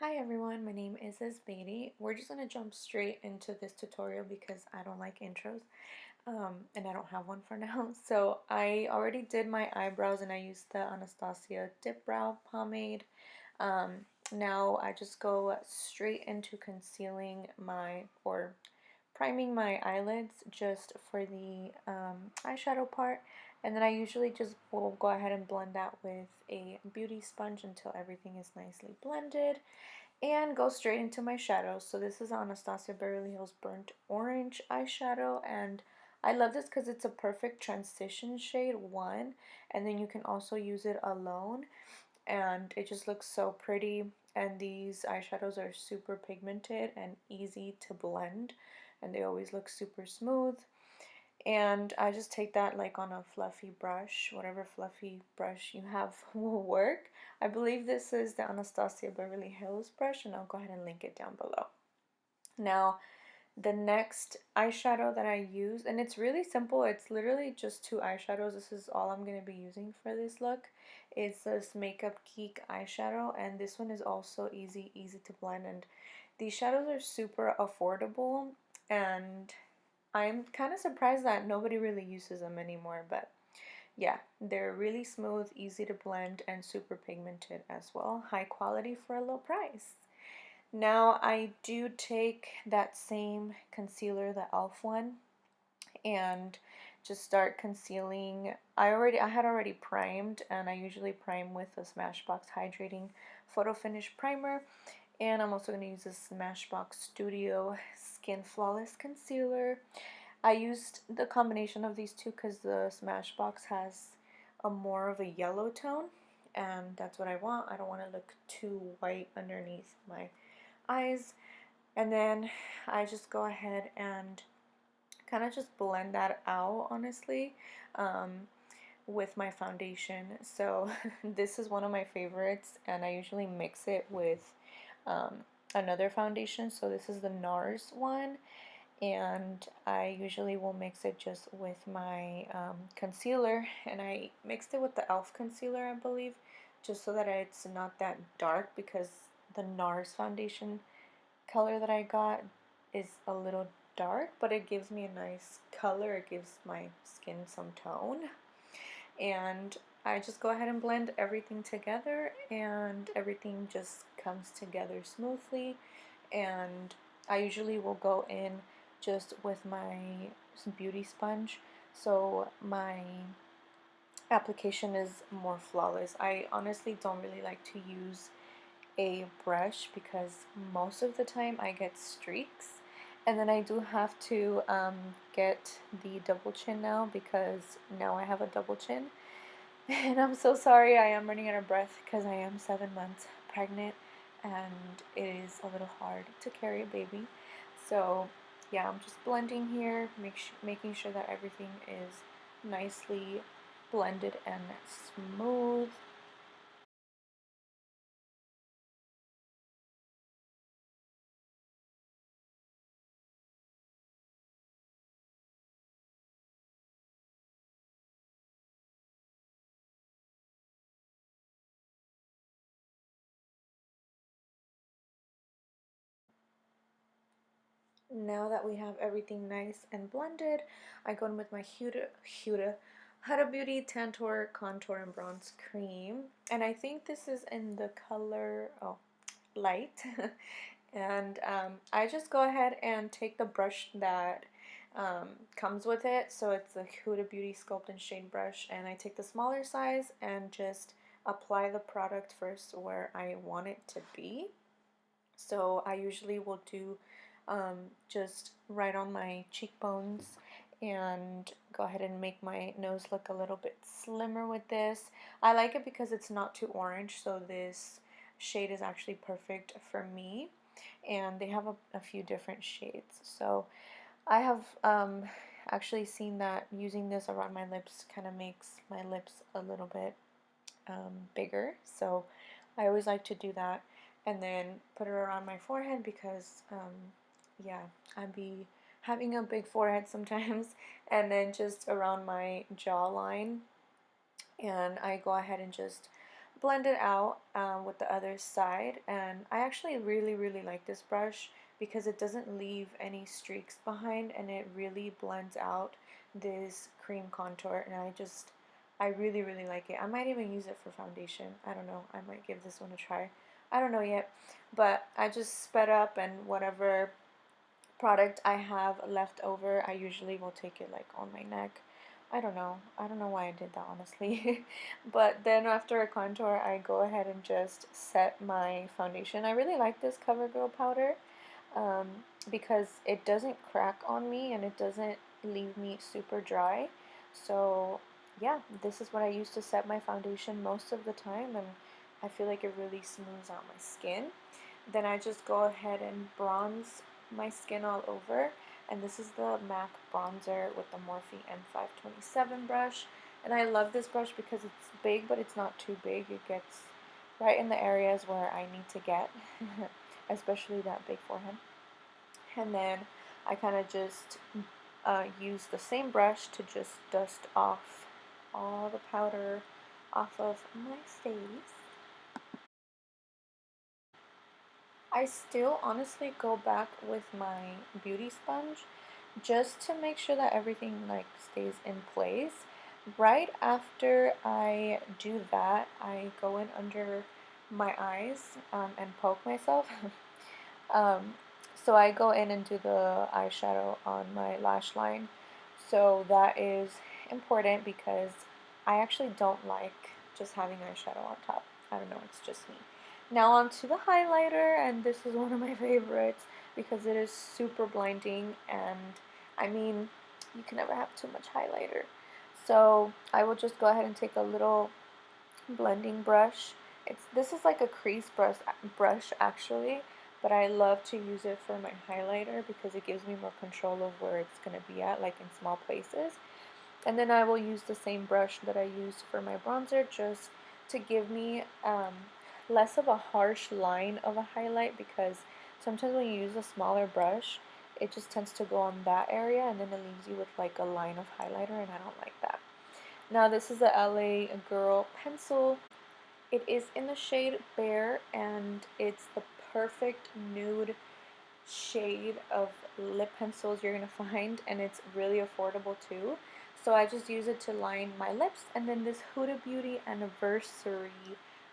Hi everyone, my name is Beiddy. We're just going to jump straight into this tutorial because I don't like intros and I don't have one for now. So I already did my eyebrows and I used the Anastasia Dip Brow Pomade. Um, Now I just go straight into concealing or priming my eyelids just for the eyeshadow part, and then I usually just will go ahead and blend that with a beauty sponge until everything is nicely blended and go straight into my shadows. So this is Anastasia Beverly Hills Burnt Orange eyeshadow, and I love this because it's a perfect transition shade, one, and then you can also use it alone, and it just looks so pretty. And these eyeshadows are super pigmented and easy to blend, and they always look super smooth. And I just take that like on a fluffy brush, whatever fluffy brush you have will work. I believe this is the Anastasia Beverly Hills brush, and I'll go ahead and link it down below. Now, the next eyeshadow that I use, and it's really simple, it's literally just two eyeshadows. This is all I'm going to be using for this look. It's this Makeup Geek eyeshadow, and this one is also easy to blend, and these shadows are super affordable, and I'm kind of surprised that nobody really uses them anymore, but yeah, they're really smooth, easy to blend, and super pigmented as well. High quality for a low price. Now I do take that same concealer, the e.l.f. one, and just start concealing. I had already primed, and I usually prime with a Smashbox Hydrating Photo Finish Primer. And I'm also going to use this Smashbox Studio Skin Flawless Concealer. I used the combination of these two because the Smashbox has a more of a yellow tone, and that's what I want. I don't want to look too white underneath my eyes. And then I just go ahead and kind of just blend that out, honestly, um, with my foundation. So this is one of my favorites, and I usually mix it with um, another foundation. So this is the NARS one, and I usually will mix it just with my concealer, and I mixed it with the e.l.f. concealer, I believe, just so that it's not that dark, because the NARS foundation color that I got is a little dark, but it gives me a nice color. It gives my skin some tone. And I just go ahead and blend everything together, and everything just comes together smoothly. And I usually will go in just with my beauty sponge, so my application is more flawless. I honestly don't really like to use a brush because most of the time I get streaks, and then I do have to get the double chin now because now I have a double chin. And I'm so sorry, I am running out of breath because I am 7 months pregnant, and it is a little hard to carry a baby. So yeah, I'm just blending here, making sure that everything is nicely blended and smooth. Now that we have everything nice and blended, I go in with my Huda Beauty Tantour Contour and Bronze Cream. And I think this is in the color, oh, light. And I just go ahead and take the brush that comes with it. So it's the Huda Beauty Sculpt and Shade brush. And I take the smaller size and just apply the product first where I want it to be. So I usually will do just right on my cheekbones and go ahead and make my nose look a little bit slimmer with this. I like it because it's not too orange, so this shade is actually perfect for me. And they have a few different shades. So I have actually seen that using this around my lips kind of makes my lips a little bit bigger, so I always like to do that, and then put it around my forehead because yeah, I be having a big forehead sometimes. And then just around my jawline, and I go ahead and just blend it out with the other side. And I actually really like this brush because it doesn't leave any streaks behind, and it really blends out this cream contour, and I really like it. I might even use it for foundation. I don't know. I might give this one a try. I don't know yet, but I just sped up, and whatever product I have left over, I usually will take it like on my neck. I don't know. I don't know why I did that, honestly. But then after a contour, I go ahead and just set my foundation. I really like this CoverGirl powder um, because it doesn't crack on me and it doesn't leave me super dry. So yeah, this is what I use to set my foundation most of the time, and I feel like it really smooths out my skin. Then I just go ahead and bronze my skin all over, and this is the MAC bronzer with the Morphe M527 brush. And I love this brush because it's big, but it's not too big. It gets right in the areas where I need to get, especially that big forehead. And then I kind of just use the same brush to just dust off all the powder off of my face. I still honestly go back with my beauty sponge just to make sure that everything like stays in place. Right after I do that, I go in under my eyes and poke myself. um, so I go in and do the eyeshadow on my lash line. So that is important because I actually don't like just having eyeshadow on top. I don't know, it's just me. Now on to the highlighter, and this is one of my favorites because it is super blinding, and I mean, you can never have too much highlighter. So I will just go ahead and take a little blending brush. This is like a crease brush actually, but I love to use it for my highlighter because it gives me more control of where it's going to be at, like in small places. And then I will use the same brush that I used for my bronzer just to give me less of a harsh line of a highlight, because sometimes when you use a smaller brush, it just tends to go on that area and then it leaves you with like a line of highlighter, and I don't like that. Now this is the LA Girl pencil. It is in the shade Bare, and it's the perfect nude shade of lip pencils you're going to find, and it's really affordable too. So I just use it to line my lips. And then this Huda Beauty Anniversary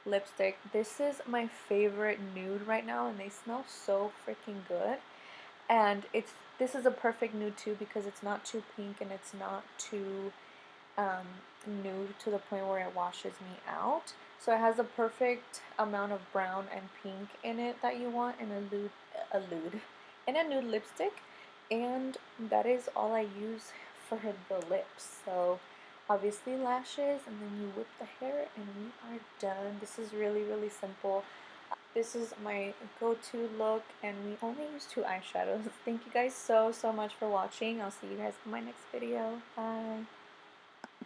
lipstick. This is my favorite nude right now, and they smell so freaking good. And this is a perfect nude too because it's not too pink and it's not too um, nude to the point where it washes me out. So it has the perfect amount of brown and pink in it that you want in in a nude lipstick. And that is all I use for the lips. So obviously lashes, and then you whip the hair, and we are done. This is really simple. This is my go-to look, and we only use 2 eyeshadows. Thank you guys so much for watching. I'll see you guys in my next video. Bye.